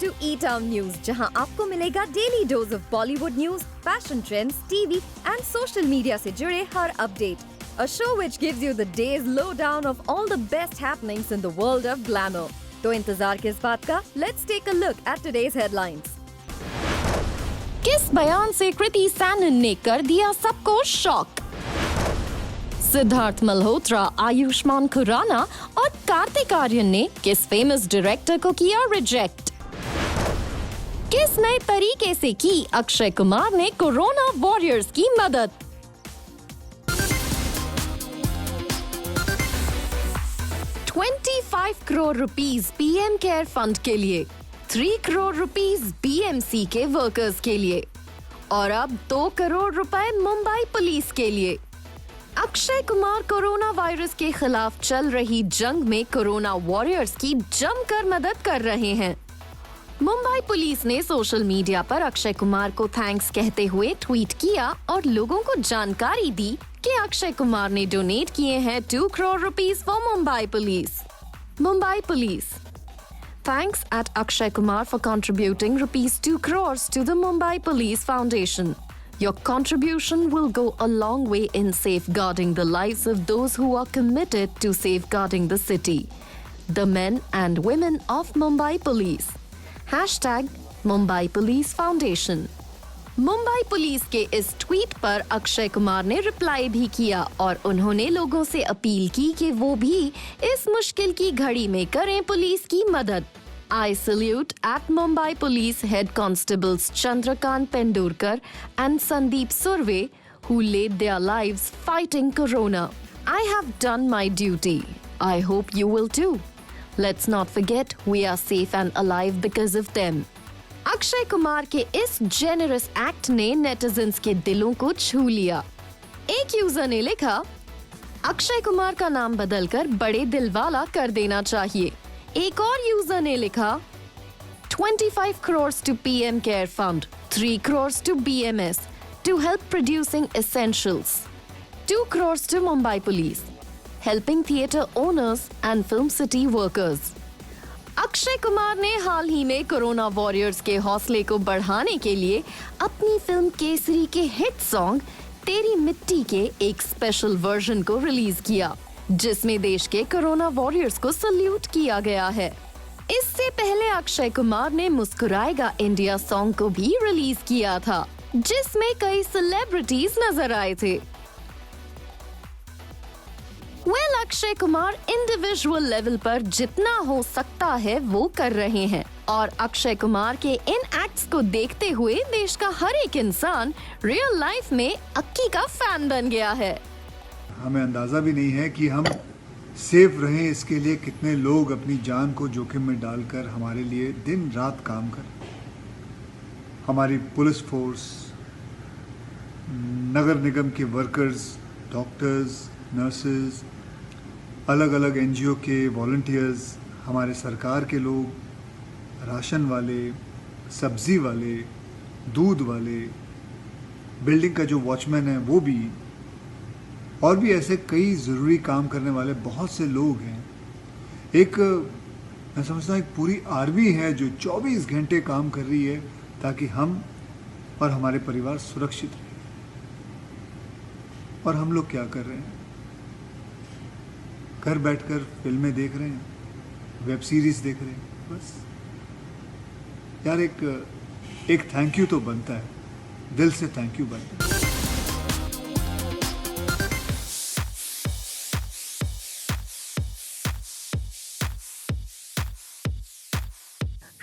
to E-Town News, जहां आपको मिलेगा daily dose of Bollywood news, fashion trends, TV and social media से जुड़े हर update. A show which gives you the day's lowdown of all the best happenings in the world of glamour. तो इंतजार किस बात का? Let's take a look at today's headlines. किस बयान से कृति सैनन ने कर दिया सबको शॉक? सिद्धार्थ मल्होत्रा, आयुष्मान खुराना और कार्तिक आर्यन ने किस फेमस डायरेक्टर को किया रिजेक्ट? किस नए तरीके से की अक्षय कुमार ने कोरोना वॉरियर्स की मदद? ₹25 करोड़ पीएम केयर फंड के लिए, 3 करोड़ रुपीस बीएमसी के वर्कर्स के लिए और अब 2 करोड़ रुपए मुंबई पुलिस के लिए. अक्षय कुमार कोरोना वायरस के खिलाफ चल रही जंग में कोरोना वॉरियर्स की जमकर मदद कर रहे हैं. मुंबई पुलिस ने सोशल मीडिया पर अक्षय कुमार को थैंक्स कहते हुए ट्वीट किया और लोगों को जानकारी दी कि अक्षय कुमार ने डोनेट किए हैं 2 crore rupees for Mumbai police. Mumbai police. Thanks at Akshay Kumar for contributing ₹2 crores to the Mumbai Police Foundation. Your contribution will go a long way in safeguarding the lives of those who are committed to safeguarding the city. The men and women of Mumbai Police. #Mumbai Police Foundation. Mumbai police के इस tweet पर अक्षय कुमार ने reply भी किया और उन्होंने लोगों से अपील की कि वो भी इस मुश्किल की घड़ी में करें पुलिस की मदद. I salute at Mumbai Police Head Constables Chandrakant Pendurkar and Sandeep Surve who laid their lives fighting corona. I have done my duty. I hope you will too. Let's not forget we are safe and alive because of them. Akshay Kumar के इस generous act ने netizens के दिलों को छू लिया. एक user ने लिखा, अक्षय कुमार का नाम बदलकर बड़े दिल वाला कर देना चाहिए. एक और यूजर ने लिखा, 25 crores to PM Care Fund, 3 crores to BMS to help producing essentials, 2 crores to Mumbai Police, helping theatre owners and film city workers. Akshay Kumar ने हाल ही में कोरोना वॉरियर्स के हौसले को बढ़ाने के लिए अपनी फिल्म केसरी के हिट सॉन्ग तेरी मिट्टी के एक स्पेशल वर्जन को रिलीज किया, जिसमें देश के कोरोना वॉरियर्स को सल्यूट किया गया है. इससे पहले अक्षय कुमार ने मुस्कुराएगा इंडिया सॉन्ग को भी रिलीज किया था, जिसमें कई सेलिब्रिटीज नजर आए थे. अक्षय कुमार इंडिविजुअल लेवल पर जितना हो सकता है वो कर रहे हैं और अक्षय कुमार के इन एक्ट्स को देखते हुए देश का हर एक इंसान रियल लाइफ में अक्की का फैन बन गया है. हमें अंदाजा भी नहीं है कि हम सेफ रहें, इसके लिए कितने लोग अपनी जान को जोखिम में डालकर हमारे लिए दिन रात काम कर. हमारी पुलिस फोर्स, नगर निगम के वर्कर्स, डॉक्टर्स, नर्सेज, अलग अलग एनजीओ के वॉलंटियर्स, हमारे सरकार के लोग, राशन वाले, सब्जी वाले, दूध वाले, बिल्डिंग का जो वॉचमैन है वो भी, और भी ऐसे कई ज़रूरी काम करने वाले बहुत से लोग हैं. एक मैं समझता हूँ एक पूरी आर्मी है जो 24 घंटे काम कर रही है ताकि हम और हमारे परिवार सुरक्षित रहें. और हम लोग क्या कर रहे हैं? घर बैठकर फिल्में देख रहे हैं, वेब सीरीज देख रहे हैं. बस यार एक थैंक यू तो बनता है, दिल से थैंक यू बनता है.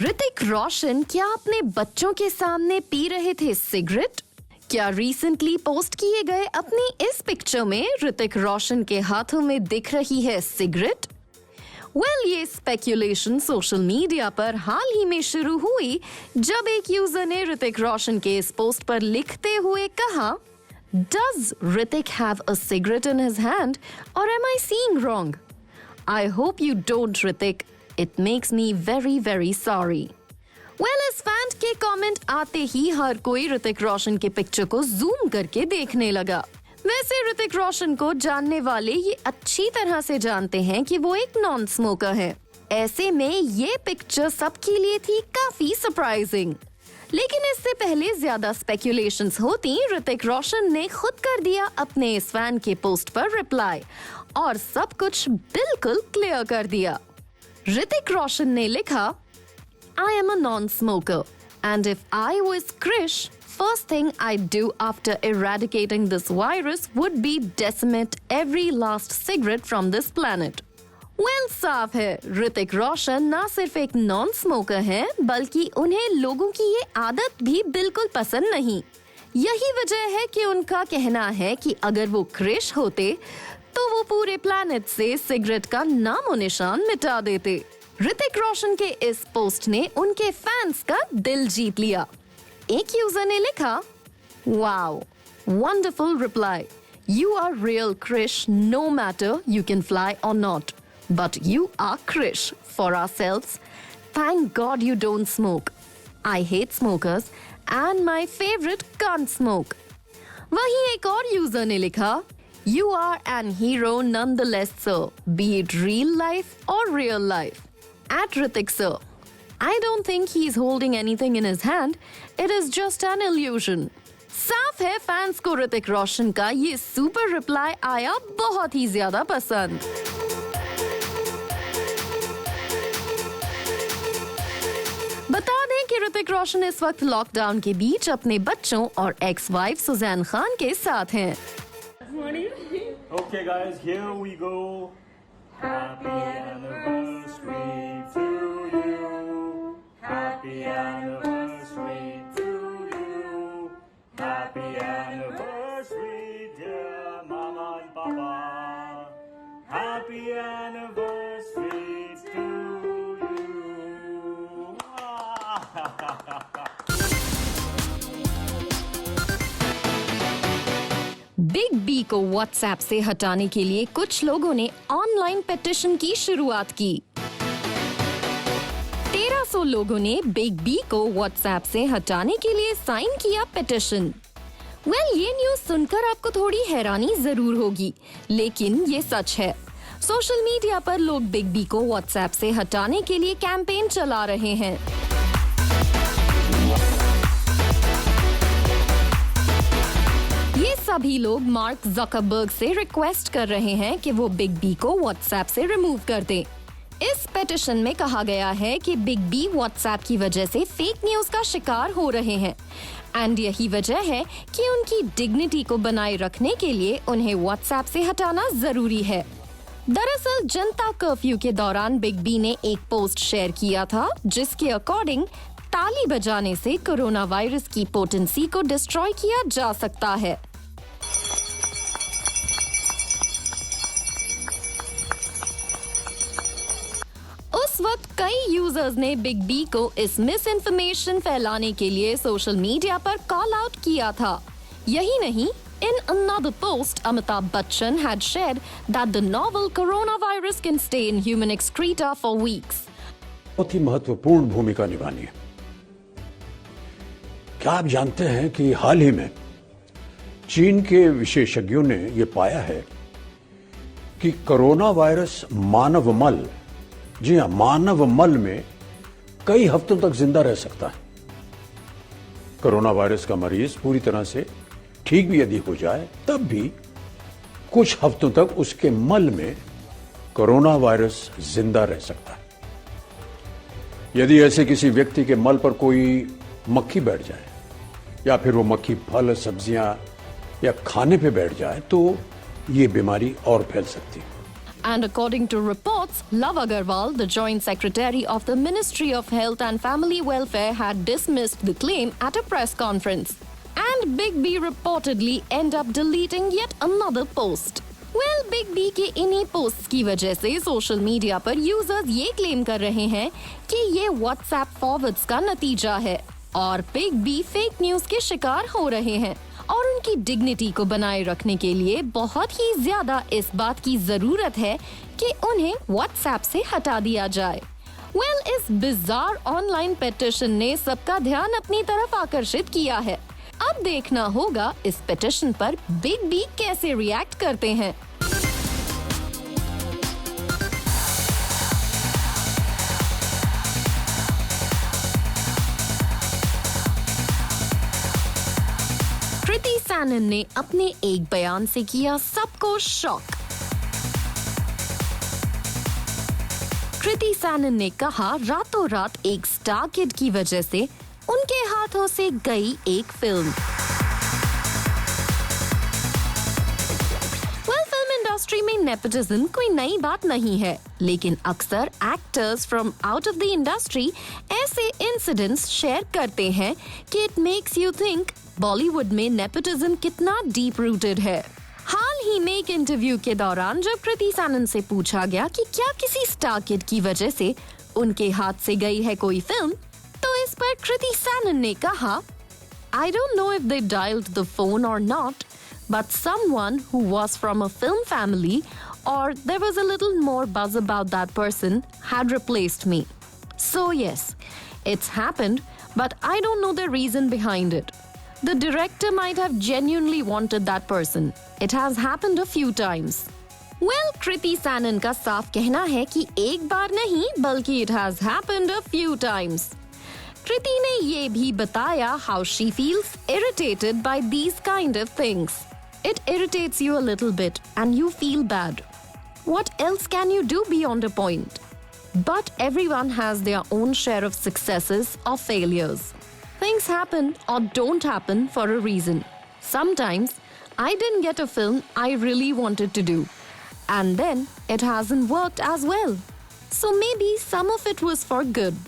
ऋतिक रोशन क्या अपने बच्चों के सामने पी रहे थे सिगरेट? क्या रिसेंटली पोस्ट किए गए अपनी इस पिक्चर में ऋतिक रोशन के हाथों में दिख रही है सिगरेट? ये स्पेक्यूलेशन सोशल मीडिया पर हाल ही में शुरू हुई जब एक यूजर ने ऋतिक रोशन के इस पोस्ट पर लिखते हुए कहा, Does Hrithik have a cigarette in his hand or am I seeing wrong? I hope you don't, Hrithik. It makes me very, very sorry. इस फैन के कमेंट आते ही हर कोई ऋतिक रोशन के पिक्चर को जूम करके देखने लगा. वैसे ऋतिक रोशन को जानने वाले ये अच्छी तरह से जानते हैं कि वो एक नॉन स्मोकर है. ऐसे में ये पिक्चर सबके लिए थी काफी सरप्राइजिंग। लेकिन इससे पहले ज्यादा स्पेक्यूलेशंस होती, ऋतिक रोशन ने खुद कर दिया अपने इस फैन के पोस्ट पर रिप्लाई और सब कुछ बिल्कुल क्लियर कर दिया। ऋतिक रोशन ने लिखा, I am a non-smoker and if I was Krish, first thing I'd do after eradicating this virus would be decimate every last cigarette from this planet. Well, साफ है, ऋतिक रोशन ना सिर्फ एक नॉन स्मोकर हैं, बल्कि उन्हें लोगों की ये आदत भी बिल्कुल पसंद नहीं। यही वजह है कि उनका कहना है कि अगर वो क्रिश होते तो वो पूरे प्लैनेट से सिगरेट का नामो निशान मिटा देते। ऋतिक रोशन के इस पोस्ट ने उनके फैंस का दिल जीत लिया। एक यूजर ने लिखा, wow, wonderful reply, you are real Krrish no matter you can fly or not, but you are Krrish for ourselves, thank God you don't smoke, I hate smokers and my favourite can't smoke. वहीं एक और user ने लिखा, you are an hero nonetheless sir, be it real life or real life. At Hrithik sir, I don't think he's holding anything in his hand. It is just an illusion. साफ है fans को ऋतिक रोशन का ये super reply आया बहुत ही ज्यादा पसंद। बता दें कि ऋतिक रोशन इस वक्त लॉकडाउन के बीच अपने बच्चों और एक्स वाइफ सुजैन खान के साथ हैं। Okay guys, here we go. Happy anniversary to you. Happy anniversary to you. Happy anniversary dear Mama and Papa. Happy anniversary to you. Big B को व्हाट्सएप से हटाने के लिए कुछ लोगों ने ऑनलाइन पिटीशन की शुरुआत की। 1300 लोगों ने बिग बी को व्हाट्सएप से हटाने के लिए साइन किया पिटीशन। ये न्यूज सुनकर आपको थोड़ी हैरानी जरूर होगी, लेकिन ये सच है। सोशल मीडिया पर लोग बिग बी को व्हाट्सएप से हटाने के लिए कैंपेन चला रहे हैं। ये सभी लोग मार्क जकरबर्ग से रिक्वेस्ट कर रहे हैं कि वो बिग बी को व्हाट्सएप से रिमूव कर दें। इस पिटीशन में कहा गया है कि बिग बी व्हाट्सएप की वजह से फेक न्यूज का शिकार हो रहे हैं एंड यही वजह है कि उनकी डिग्निटी को बनाए रखने के लिए उन्हें व्हाट्सएप से हटाना जरूरी है। दरअसल जनता कर्फ्यू के दौरान बिग बी ने एक पोस्ट शेयर किया था जिसके अकॉर्डिंग ताली बजाने से कोरोना वायरस की पोटेंसी को डिस्ट्रॉय किया जा सकता है। उस वक्त कई यूजर्स ने बिग बी को इस मिस इन्फॉर्मेशन फैलाने के लिए सोशल मीडिया पर कॉल आउट किया था। यही नहीं, in another post, Amitabh Bachchan had shared that the novel coronavirus can stay in human excreta for weeks. बहुत ही महत्वपूर्ण भूमिका निभानी है। क्या आप जानते हैं कि हाल ही में चीन के विशेषज्ञों ने यह पाया है कि कोरोना वायरस मानव मल, जी हां, मानव मल में कई हफ्तों तक जिंदा रह सकता है। कोरोना वायरस का मरीज पूरी तरह से ठीक भी यदि हो जाए तब भी कुछ हफ्तों तक उसके मल में कोरोना वायरस जिंदा रह सकता है। यदि ऐसे किसी व्यक्ति के मल पर कोई मक्खी बैठ जाए या फिर वो मक्खी फल सब्जियां या खाने पे बैठ जाए तो ये बीमारी और फैल सकती है। And according to reports, Love Agarwal, the Joint Secretary of the Ministry of Health and Family Welfare, had dismissed the claim at a press conference. And Big B reportedly end up deleting yet another post. Well, Big B के इन्हीं posts की वजह से social media पर users ये claim कर रहे हैं कि ये व्हाट्सएप फॉरवर्ड्स का नतीजा है और बिग बी फेक न्यूज के शिकार हो रहे हैं और उनकी डिग्निटी को बनाए रखने के लिए बहुत ही ज्यादा इस बात की जरूरत है कि उन्हें व्हाट्सएप से हटा दिया जाए। इस बिजार ऑनलाइन पिटीशन ने सबका ध्यान अपनी तरफ आकर्षित किया है। अब देखना होगा इस पिटीशन पर बिग बी कैसे रिएक्ट करते हैं। सैनन ने अपने एक बयान से किया सबको शॉक। कृति सैनन ने कहा रातों रात एक स्टार किड की वजह से उनके हाथों से गई एक फिल्म। इंडस्ट्री में नेपोटिज्म कोई नई बात नहीं है, लेकिन अक्सर actors from out of the industry ऐसे इंसिडेंट्स शेयर करते हैं कि it makes you think Bollywood में नेपोटिज्म कितना डीप रूटेड है। हाल ही में एक इंटरव्यू के दौरान जब कृति सैनन से पूछा गया कि क्या किसी स्टार किड की वजह से उनके हाथ से गई है कोई फिल्म, तो इस पर कृति सैनन ने कहा, I don't know if they dialed the phone or not, but someone who was from a film family or there was a little more buzz about that person had replaced me. So yes, it's happened, but I don't know the reason behind it. The director might have genuinely wanted that person. It has happened a few times. Well, Kriti Sanon का साफ कहना है कि एक बार नहीं बल्कि it has happened a few times. Kriti ने ये भी बताया how she feels irritated by these kind of things. It irritates you a little bit and you feel bad. What else can you do beyond a point? But everyone has their own share of successes or failures. Things happen or don't happen for a reason. Sometimes I didn't get a film I really wanted to do, and then it hasn't worked as well. So maybe some of it was for good.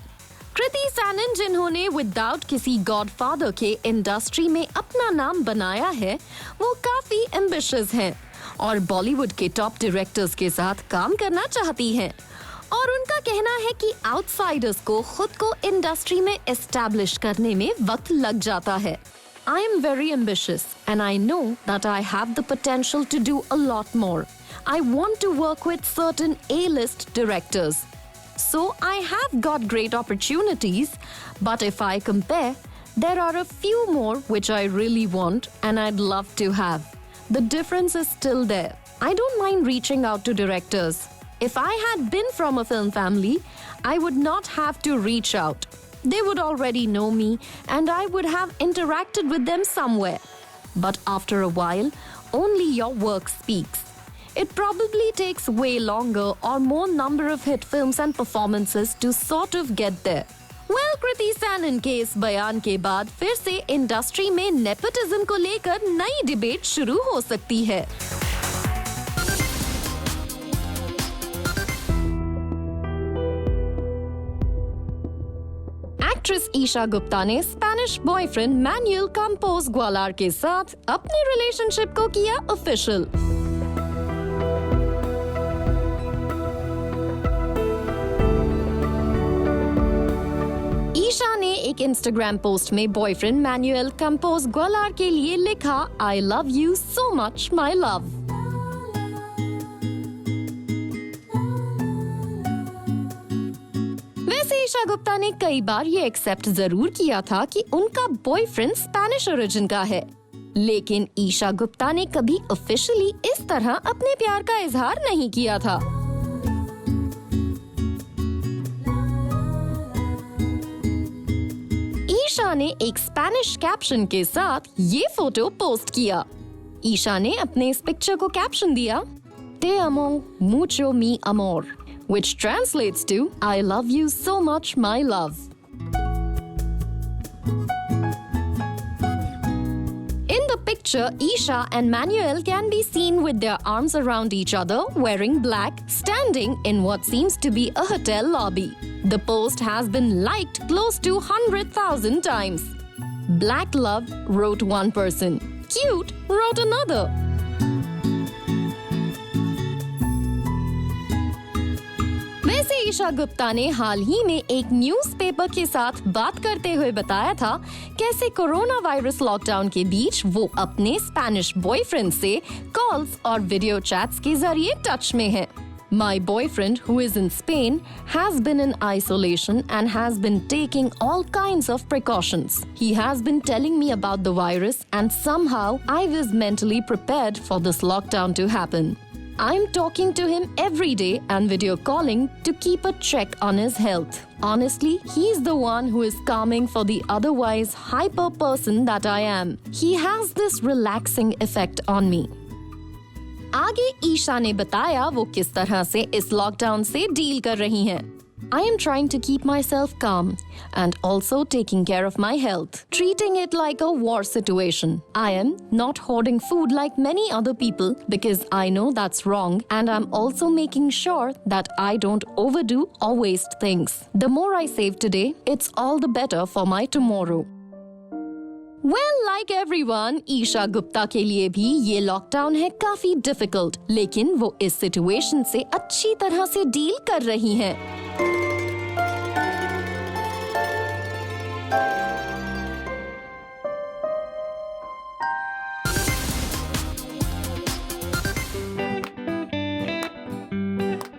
Kriti Sanon जिन्होंने without किसी godfather के industry में अपना नाम बनाया है, वो काफी एम्बिशियस हैं और बॉलीवुड के टॉप डायरेक्टर्स के साथ काम करना चाहती हैं। और उनका कहना है कि आउटसाइडर्स को खुद को इंडस्ट्री में एस्टैब्लिश करने में वक्त लग जाता है। I am very ambitious and I know that I have the potential to do a lot more. I want to work with certain A-list directors. So I have got great opportunities, but if I compare, there are a few more which I really want and I'd love to have. The difference is still there. I don't mind reaching out to directors. If I had been from a film family, I would not have to reach out. They would already know me and I would have interacted with them somewhere. But after a while, only your work speaks. It probably takes way longer or more number of hit films and performances to sort of get there. Well, Kriti Sanon के इस बयान के बाद फिर से industry में nepotism को लेकर नई डिबेट शुरू हो सकती है। एक्ट्रेस ईशा गुप्ता ने स्पेनिश बॉयफ्रेंड मैनुएल कैंपोस ग्वालार के साथ अपने रिलेशनशिप को किया ऑफिशियल। ईशा ने एक इंस्टाग्राम पोस्ट में बॉयफ्रेंड मैनुएल कैंपोस ग्वालार के लिए लिखा, I love you so much my love. वैसे ईशा गुप्ता ने कई बार ये एक्सेप्ट जरूर किया था कि उनका बॉयफ्रेंड स्पेनिश ओरिजिन का है, लेकिन ईशा गुप्ता ने कभी ऑफिशियली इस तरह अपने प्यार का इजहार नहीं किया था। ईशा ने एक स्पेनिश कैप्शन के साथ ये फोटो पोस्ट किया। ईशा ने अपने इस पिक्चर को कैप्शन दिया, Te amo mucho mi amor, which translates to I love you so much my love. In the picture, Isha and Manuel can be seen with their arms around each other, wearing black, standing in what seems to be a hotel lobby. The post has been liked close to 100,000 times. Black love, wrote one person. Cute, wrote another. वैसे ईशा गुप्ता ने हाल ही में एक newspaper के साथ बात करते हुए बताया था कैसे कोरोना वायरस लॉकडाउन के बीच वो अपने स्पेनिश बॉयफ्रेंड से कॉल्स और वीडियो चैट्स के जरिए टच में है। My boyfriend, who is in Spain, has been in isolation and has been taking all kinds of precautions. He has been telling me about the virus and somehow I was mentally prepared for this lockdown to happen. I'm talking to him every day and video calling to keep a check on his health. Honestly, he's the one who is calming for the otherwise hyper person that I am. He has this relaxing effect on me. आगे ईशा ने बताया वो किस तरह से इस lockdown से deal कर रही हैं. I am trying to keep myself calm and also taking care of my health, treating it like a war situation. I am not hoarding food like many other people because I know that's wrong, and I'm also making sure that I don't overdo or waste things. The more I save today, it's all the better for my tomorrow. Well, like everyone, Isha Gupta के लिए भी ये lockdown है काफी difficult, लेकिन वो इस situation से अच्छी तरह से डील कर रही हैं.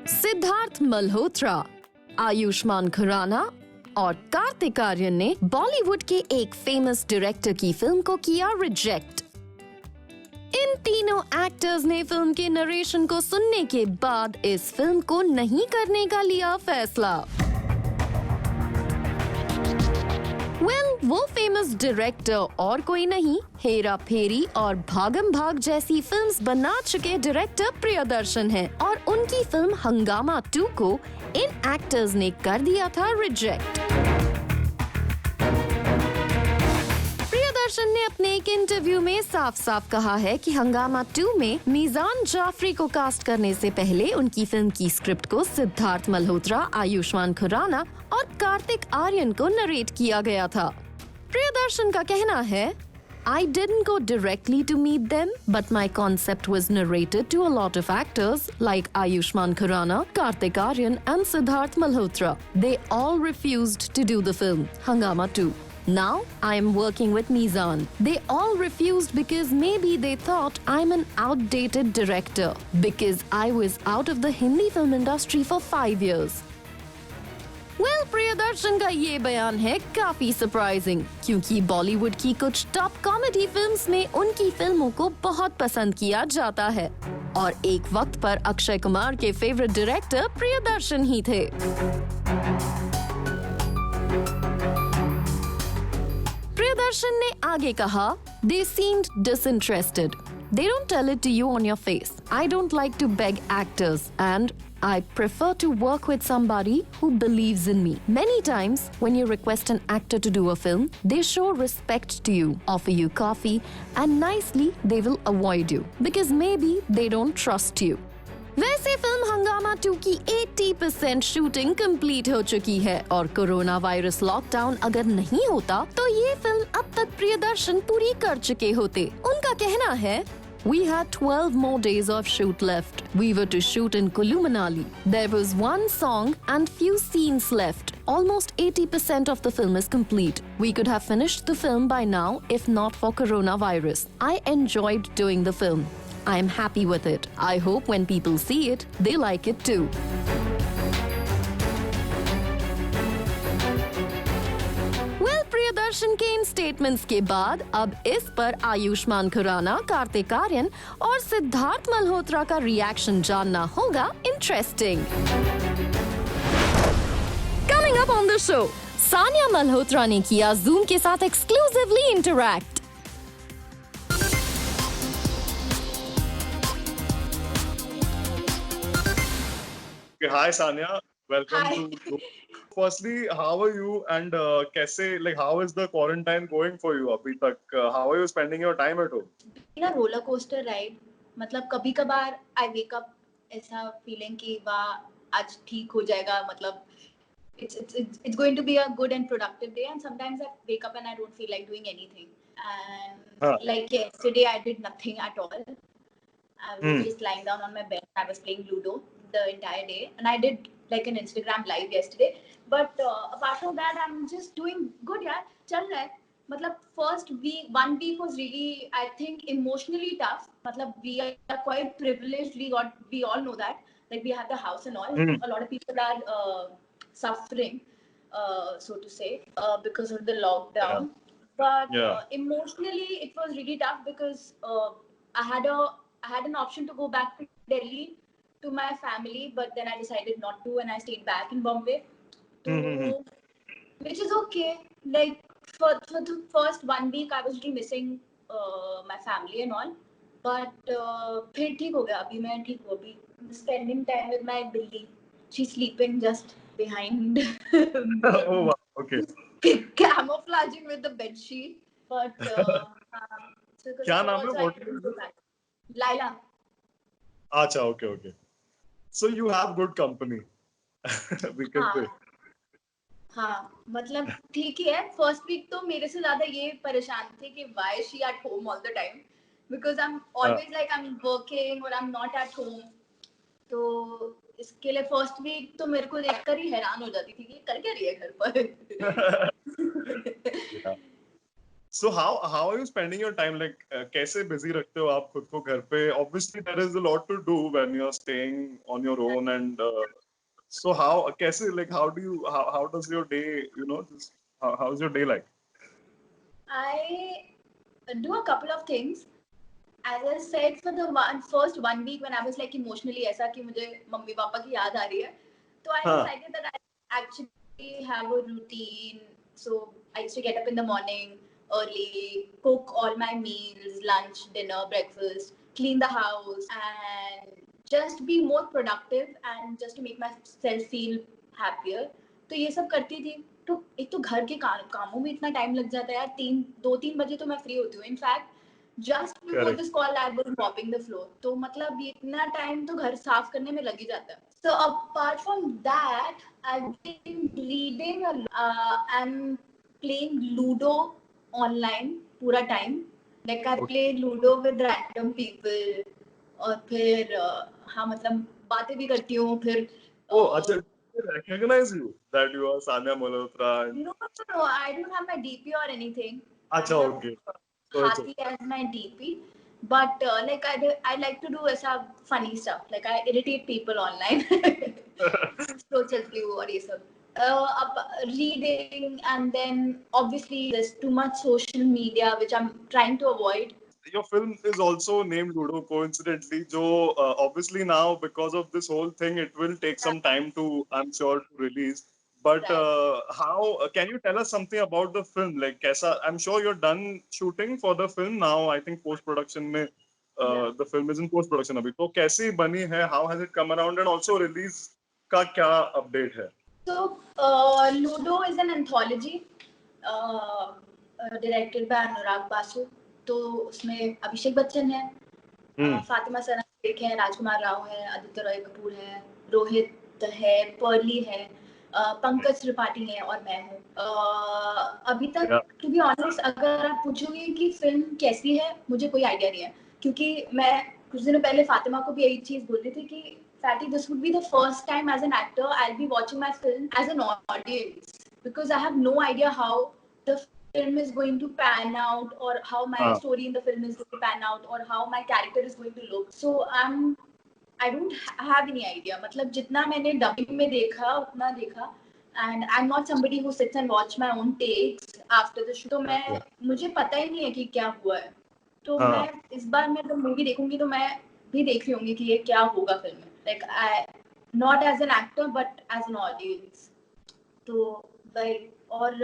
सिद्धार्थ मल्होत्रा, आयुष्मान खुराना और कार्तिक आर्यन ने बॉलीवुड के एक फेमस डायरेक्टर की फिल्म को किया रिजेक्ट. इन तीनों एक्टर्स ने फिल्म के नरेशन को सुनने के बाद इस फिल्म को नहीं करने का लिया फैसला. वो फेमस डायरेक्टर और कोई नहीं, हेरा फेरी और भागम भाग जैसी फिल्म्स बना चुके डायरेक्टर प्रियदर्शन हैं और उनकी फिल्म हंगामा 2 को इन एक्टर्स ने कर दिया था रिजेक्ट. प्रियदर्शन ने अपने एक इंटरव्यू में साफ साफ कहा है कि हंगामा 2 में मीजान जाफरी को कास्ट करने से पहले उनकी फिल्म की स्क्रिप्ट को सिद्धार्थ मल्होत्रा, आयुष्मान खुराना और कार्तिक आर्यन को नरेट किया गया था. प्रियदर्शन का कहना है, I didn't go directly to meet them, but my concept was narrated to a lot of actors like Ayushmann Khurrana, Kartik Aaryan and Siddharth Malhotra. They all refused to do the film, Hangama 2. Now, I am working with Mizan. They all refused because maybe they thought I'm an outdated director because I was out of the Hindi film industry for 5 years. Well, Priyadarshan का ये बयान है काफी surprising, क्योंकि बॉलीवुड की कुछ top comedy films में उनकी फिल्मों को बहुत पसंद किया जाता है और एक वक्त पर अक्षय कुमार के फेवरेट डायरेक्टर प्रियदर्शन ही थे. प्रियदर्शन ने आगे कहा, They seemed disinterested. They don't tell it to you on your face. I don't like to beg actors and I prefer to work with somebody who believes in me. Many times, when you request an actor to do a film, they show respect to you, offer you coffee, and nicely they will avoid you because maybe they don't trust you. वैसे film हंगामा 2 की 80% shooting complete हो चुकी है और corona virus lockdown अगर नहीं होता तो ये फिल्म अब तक प्रियदर्शन पूरी कर चुके होते. उनका कहना है, We had 12 more days of shoot left. We were to shoot in Kullu Manali. There was one song and few scenes left. Almost 80% of the film is complete. We could have finished the film by now if not for coronavirus. I enjoyed doing the film. I am happy with it. I hope when people see it, they like it too. Priyadarshan के इन statements के बाद अब इस पर आयुष्मान खुराना, कार्तिक आर्यन और सिद्धार्थ मल्होत्रा का reaction जानना होगा interesting. Coming up on the show, Sania Malhotra ने किया जूम के साथ exclusively interact. Hi Sanya, welcome to. Firstly, how are you and कैसे how is the quarantine going for you अभी तक? How are you spending your time at home? In a roller coaster ride, मतलब कभी कभार I wake up ऐसा feeling कि वाह आज ठीक हो जाएगा, मतलब it's going to be a good and productive day, and sometimes I wake up and I don't feel like doing anything, and like yesterday I did nothing at all. I was just lying down on my bed. I was playing Ludo the entire day, and I did like an Instagram live yesterday. But apart from that, I'm just doing good. यार चल रहा है. मतलब first week, 1 week was really, I think, emotionally tough. मतलब we are quite privileged. We all know that. Like we have the house and all. A lot of people are suffering, so to say, because of the lockdown. But emotionally, it was really tough because I had a I had an option to go back to Delhi to my family, but then I decided not to, and I stayed back in Bombay. Mm-hmm. To which is okay. Like for the first 1 week, I was really missing my family and all. But फिर ठीक हो गया. अभी मैं ठीक हूँ. अभी spending time with my बिल्ली. She's sleeping just behind me. Oh wow. Okay. Camouflaging with the bed sheet. But so because क्या of her नाम है? also, I What couldn't is go it? back. Laila. अच्छा, okay. So you have good company. We can say. हाँ मतलब ठीक ही है. First week तो मेरे से ज्यादा ये परेशान थे कि why is she at home all the time, because I'm always like I'm working or I'm not at home. तो इसके लिए फर्स्ट वीक तो मेरे को देखकर ही हैरान हो जाती थी कि कर क्या रही है घर पर. Yeah. So how are you spending your time? Like कैसे busy रखते हो आप खुद को घर पे? Obviously there is a lot to do when you're staying on your own, and so कैसे, like how does your day, just how's your day like? I do a couple of things. As I said, for the first 1 week when I was like emotionally ऐसा कि मुझे mummy papa की याद आ रही है, तो I हाँ. decided that I actually have a routine. So I used to get up in the morning early, cook all my meals, lunch, dinner, breakfast, clean the house, and just be more productive and just to make myself feel happier. तो ये सब करती थी. तो एक तो घर के कामों में इतना टाइम लग जाता है यार. 2-3 बजे तो मैं फ्री होती हूँ. In fact just before Correct. this call I was mopping the floor. तो मतलब इतना टाइम तो घर साफ करने में लग ही जाता है. So apart from that, I've been reading and playing Ludo online पूरा time. Like I play Ludo with random people. और फिर हाँ मतलब बातें भी करती हूँ. फिर Oh, अच्छा. I recognize you that you are Sanya Malhotra. no, I don't have my DP or anything. अच्छा, I have okay. So it's Hathi as my DP, but like I like to do ऐसा funny stuff. Like I irritate people online. So चलती हूँ और ये सब. Up reading, and then obviously there's too much social media which I'm trying to avoid. your film is also named Ludo, coincidentally. Jo, obviously now because of this whole thing, it will take some time to, I'm sure, to release. But Right. how can you tell us something about the film? Like, kaisa, I'm sure you're done shooting for the film now. I think post production mein, Yeah. the film is in post production abhi. तो कैसी बनी है? How has it come around? And also release का क्या update है? So, Ludo is an anthology directed by Anurag Basu. तो उसमें अभिषेक बच्चन है, फातिमा सना शेख है, राजकुमार राव है, आदित्य रॉय कपूर है, रोहित है, पर्ली है, पंकज त्रिपाठी है और मैं हूँ. अभी तक टू बी ऑनेस्ट अगर आप पूछोगे कि फिल्म कैसी है, मुझे कोई आइडिया नहीं है, क्योंकि मैं कुछ दिनों पहले फातिमा को भी यही चीज बोल रही थी कि Fatty, this would be the first time as an actor I'll be watching my film as an audience, because I have no idea how the film is going to pan out, or how my story in the film is going to pan out, or how my character is going to look. So I don't have any idea. मतलब जितना मैंने dubbing में देखा उतना देखा, and I'm not somebody who sits and watch my own takes after the shoot. तो मैं मुझे पता ही नहीं है कि क्या हुआ है. तो मैं इस बार मैं जब मूवी देखूंगी तो मैं भी देख रही होंगी कि ये क्या होगा फिल्म में. Like I, not as an actor but as an audience. तो भाई और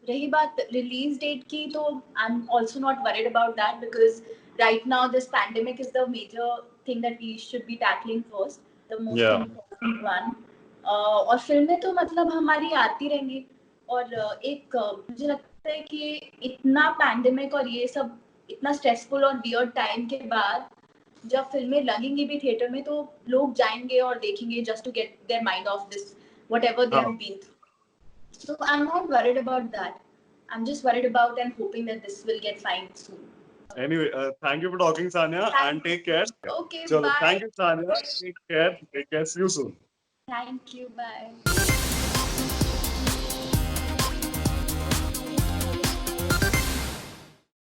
रही बात रिलीज डेट की, तो I'm also not worried about that, because right now this pandemic is the major thing that we should be tackling first, the most important one. और फिल्में तो मतलब हमारी आती रहेंगी. और एक मुझे लगता है कि इतना पैंडेमिक और ये सब इतना स्ट्रेसफुल और वियर्ड टाइम के बाद जब फिल्में लगेंगी भी थिएटर में, तो लोग जाएंगे और देखेंगे just to get their mind off this whatever they have been through. So I am not worried about that. I am just worried about and hoping that this will get fine soon. Anyway, thank you for talking, Sanya, and take care. Okay, Chalo, bye. thank you, Sanya. Take care. See you soon. Thank you, bye.